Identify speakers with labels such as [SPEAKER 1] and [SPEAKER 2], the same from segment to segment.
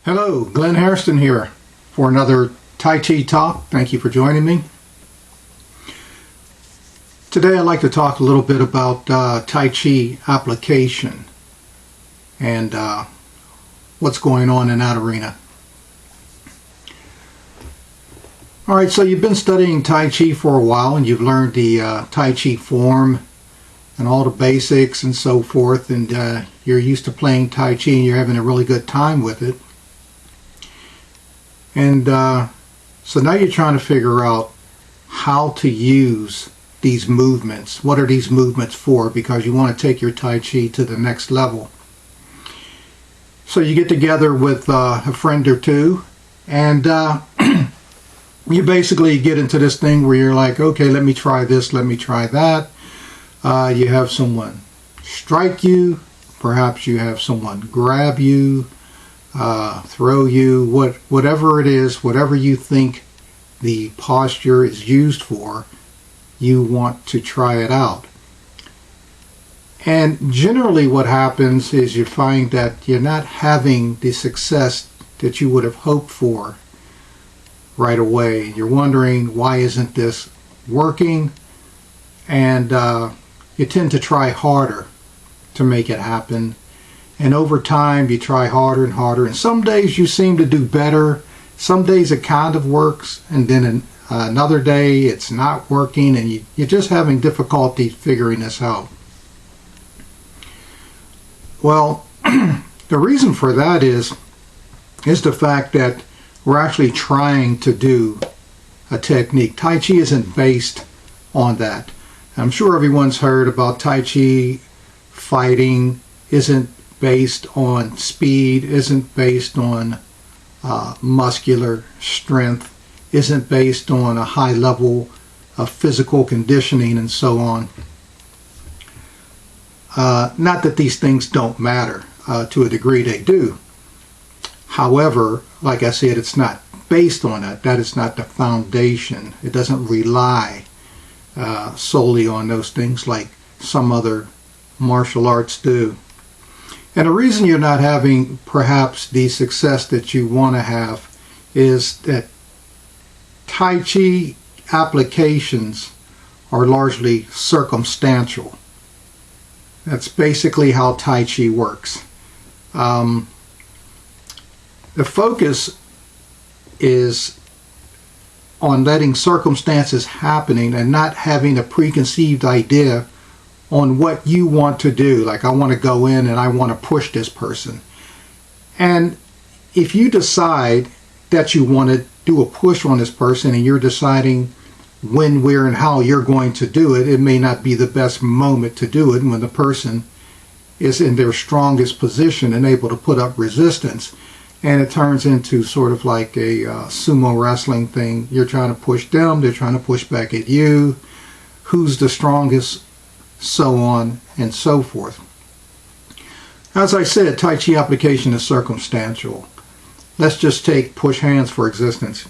[SPEAKER 1] Hello, Glenn Hairston here for another Tai Chi talk. Thank you for joining me. Today I'd like to talk a little bit about Tai Chi application and what's going on in that arena. Alright, so you've been studying Tai Chi for a while and you've learned the Tai Chi form and all the basics and so forth, and you're used to playing Tai Chi and you're having a really good time with it. And so now you're trying to figure out how to use these movements. What are these movements for? Because you want to take your Tai Chi to the next level. So you get together with a friend or two, and you basically get into this thing where you're like, okay, let me try this, let me try that. You have someone strike you, perhaps you have someone grab you, throw you, whatever it is, whatever you think the posture is used for, you want to try it out. And generally what happens is you find that you're not having the success that you would have hoped for right away. You're wondering, why isn't this working? And you tend to try harder to make it happen. And over time you try harder and harder, and some days you seem to do better, some days it kind of works, and then another day it's not working, and you're just having difficulty figuring this out. Well, the reason for that is the fact that we're actually trying to do a technique. Tai Chi isn't based on that. I'm sure everyone's heard about Tai Chi fighting isn't based on speed, isn't based on muscular strength, isn't based on a high level of physical conditioning and so on. Not that these things don't matter. To a degree they do. However, like I said, it's not based on that. That is not the foundation. It doesn't rely solely on those things like some other martial arts do. And the reason you're not having perhaps the success that you want to have is that Tai Chi applications are largely circumstantial. That's basically how Tai Chi works. The focus is on letting circumstances happening and not having a preconceived idea on what you want to do. Like, I want to go in and I want to push this person. And if you decide that you want to do a push on this person and you're deciding when, where, and how you're going to do it, it may not be the best moment to do it when the person is in their strongest position and able to put up resistance. And it turns into sort of like a sumo wrestling thing. You're trying to push them, they're trying to push back at you. Who's the strongest? So on and so forth. As I said, Tai Chi application is circumstantial. Let's just take push hands for existence.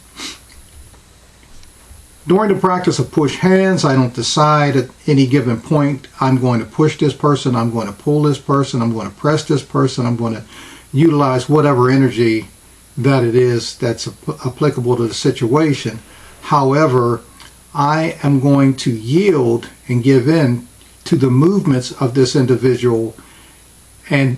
[SPEAKER 1] During the practice of push hands, I don't decide at any given point, I'm going to push this person, I'm going to pull this person, I'm going to press this person, I'm going to utilize whatever energy that it is that's applicable to the situation. However, I am going to yield and give in to the movements of this individual, and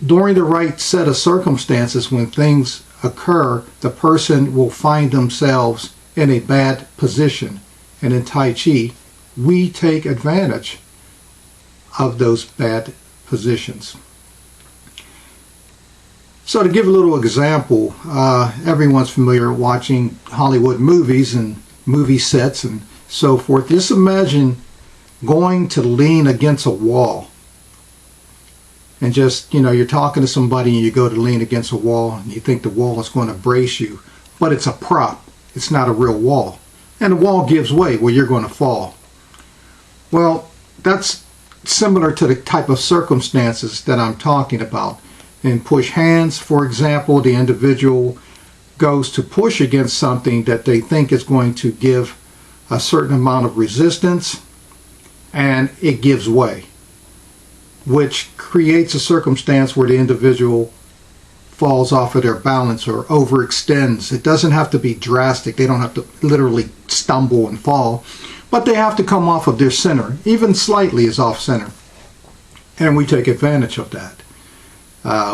[SPEAKER 1] during the right set of circumstances, when things occur, the person will find themselves in a bad position. And in Tai Chi, we take advantage of those bad positions. So to give a little example, everyone's familiar watching Hollywood movies and movie sets and so forth. Just imagine going to lean against a wall, and just, you're talking to somebody and you go to lean against a wall and you think the wall is going to brace you, but it's a prop, it's not a real wall, and the wall gives way where you're going to fall. Well, that's similar to the type of circumstances that I'm talking about. In push hands, for example, the individual goes to push against something that they think is going to give a certain amount of resistance, and it gives way, which creates a circumstance where the individual falls off of their balance or overextends. It doesn't have to be drastic. They don't have to literally stumble and fall, but they have to come off of their center. Even slightly is off center. And we take advantage of that.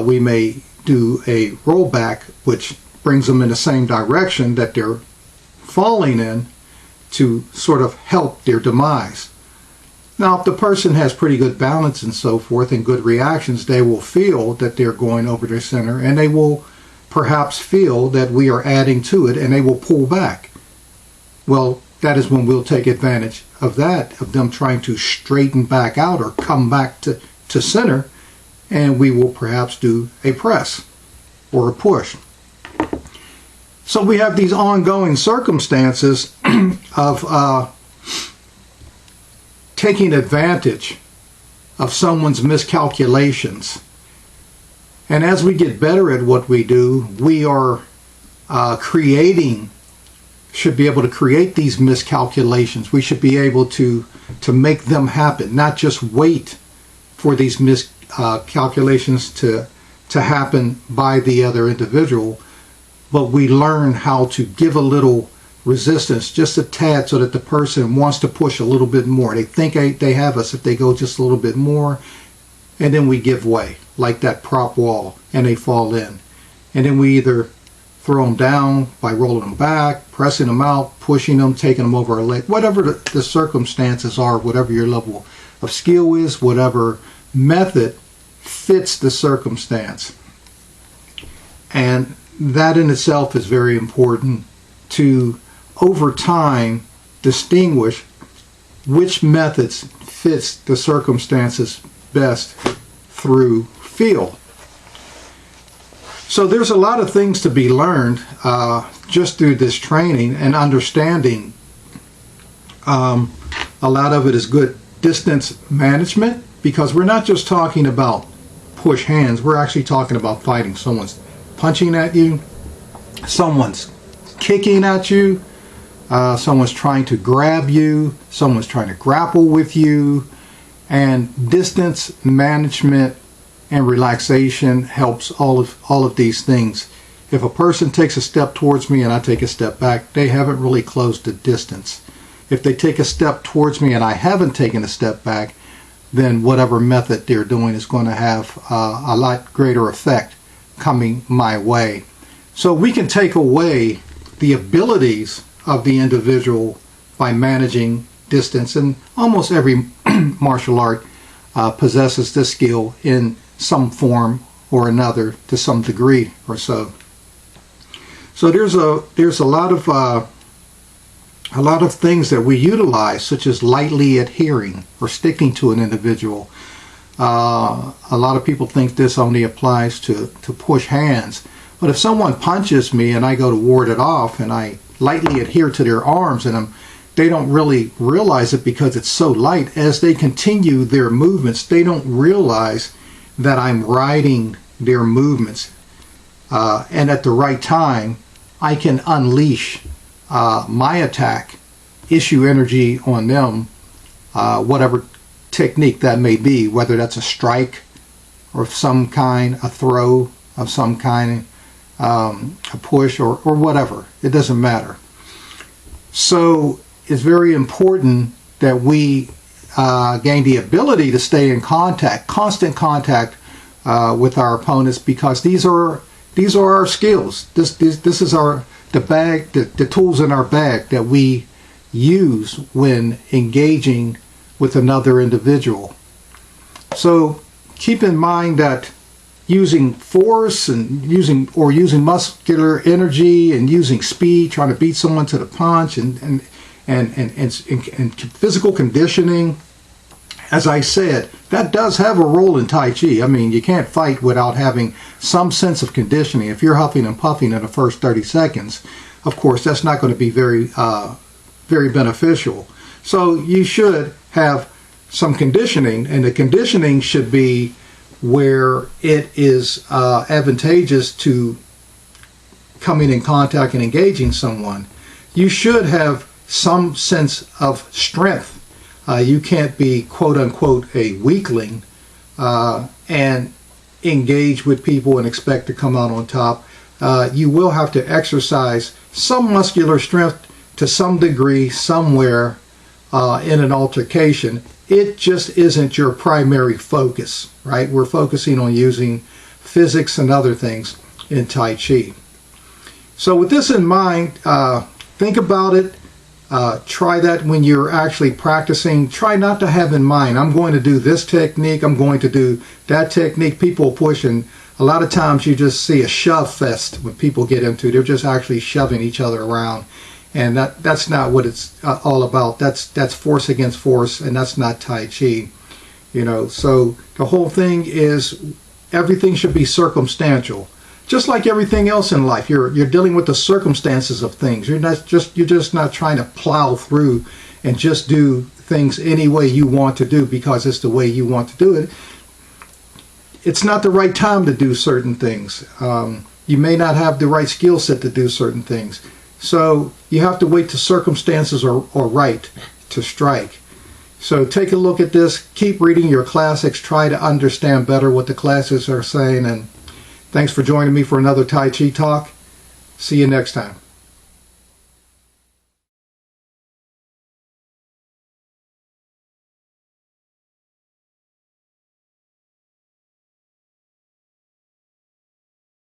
[SPEAKER 1] We may do a rollback, which brings them in the same direction that they're falling in to sort of help their demise. Now, if the person has pretty good balance and so forth and good reactions, they will feel that they're going over their center, and they will perhaps feel that we are adding to it, and they will pull back. Well, that is when we'll take advantage of that, of them trying to straighten back out or come back to center, and we will perhaps do a press or a push. So we have these ongoing circumstances of taking advantage of someone's miscalculations. And as we get better at what we do, we are should be able to create these miscalculations. We should be able to make them happen, not just wait for these miscalculations to happen by the other individual, but we learn how to give a little resistance, just a tad, so that the person wants to push a little bit more. They think they have us if they go just a little bit more, and then we give way like that prop wall and they fall in. And then we either throw them down by rolling them back, pressing them out, pushing them, taking them over our leg, whatever the circumstances are, whatever your level of skill is, whatever method fits the circumstance. And that in itself is very important to, over time, distinguish which methods fits the circumstances best through feel. So there's a lot of things to be learned just through this training and understanding. A lot of it is good distance management, because we're not just talking about push hands, we're actually talking about fighting. Someone's punching at you, someone's kicking at you, someone's trying to grab you, someone's trying to grapple with you, and distance management and relaxation helps all of these things. If a person takes a step towards me and I take a step back, they haven't really closed the distance. If they take a step towards me and I haven't taken a step back, then whatever method they're doing is going to have a lot greater effect coming my way. So we can take away the abilities of the individual by managing distance, and almost every martial art possesses this skill in some form or another to some degree or so. So there's a lot of things that we utilize, such as lightly adhering or sticking to an individual. A lot of people think this only applies to push hands, but if someone punches me and I go to ward it off and I lightly adhere to their arms, and they don't really realize it because it's so light. As they continue their movements, they don't realize that I'm riding their movements, and at the right time I can unleash my attack, issue energy on them, whatever technique that may be, whether that's a strike or of some kind, a throw of some kind, a push, or whatever. It doesn't matter. So it's very important that we gain the ability to stay in contact, constant contact with our opponents, because these are our skills. This is the bag, the tools in our bag that we use when engaging with another individual. So keep in mind that using force and using muscular energy and using speed, trying to beat someone to the punch, and physical conditioning, as I said, that does have a role in Tai Chi. I mean, you can't fight without having some sense of conditioning. If you're huffing and puffing in the first 30 seconds, of course, that's not going to be very beneficial. So you should have some conditioning, and the conditioning should be where it is advantageous to coming in contact and engaging someone. You should have some sense of strength. You can't be quote unquote a weakling, and engage with people and expect to come out on top. You will have to exercise some muscular strength to some degree somewhere in an altercation. It just isn't your primary focus, right? We're focusing on using physics and other things in Tai Chi. So with this in mind, think about it. Try that when you're actually practicing. Try not to have in mind, I'm going to do this technique, I'm going to do that technique. People push, and a lot of times you just see a shove fest when people get into it. They're just actually shoving each other around. And that's not what it's all about. That's force against force, and that's not Tai Chi. So the whole thing is everything should be circumstantial. Just like everything else in life, you're dealing with the circumstances of things. You're just not trying to plow through and just do things any way you want to do because it's the way you want to do it. It's not the right time to do certain things. You may not have the right skill set to do certain things. So you have to wait till circumstances are right to strike. So take a look at this. Keep reading your classics. Try to understand better what the classics are saying. And thanks for joining me for another Tai Chi talk. See you next time.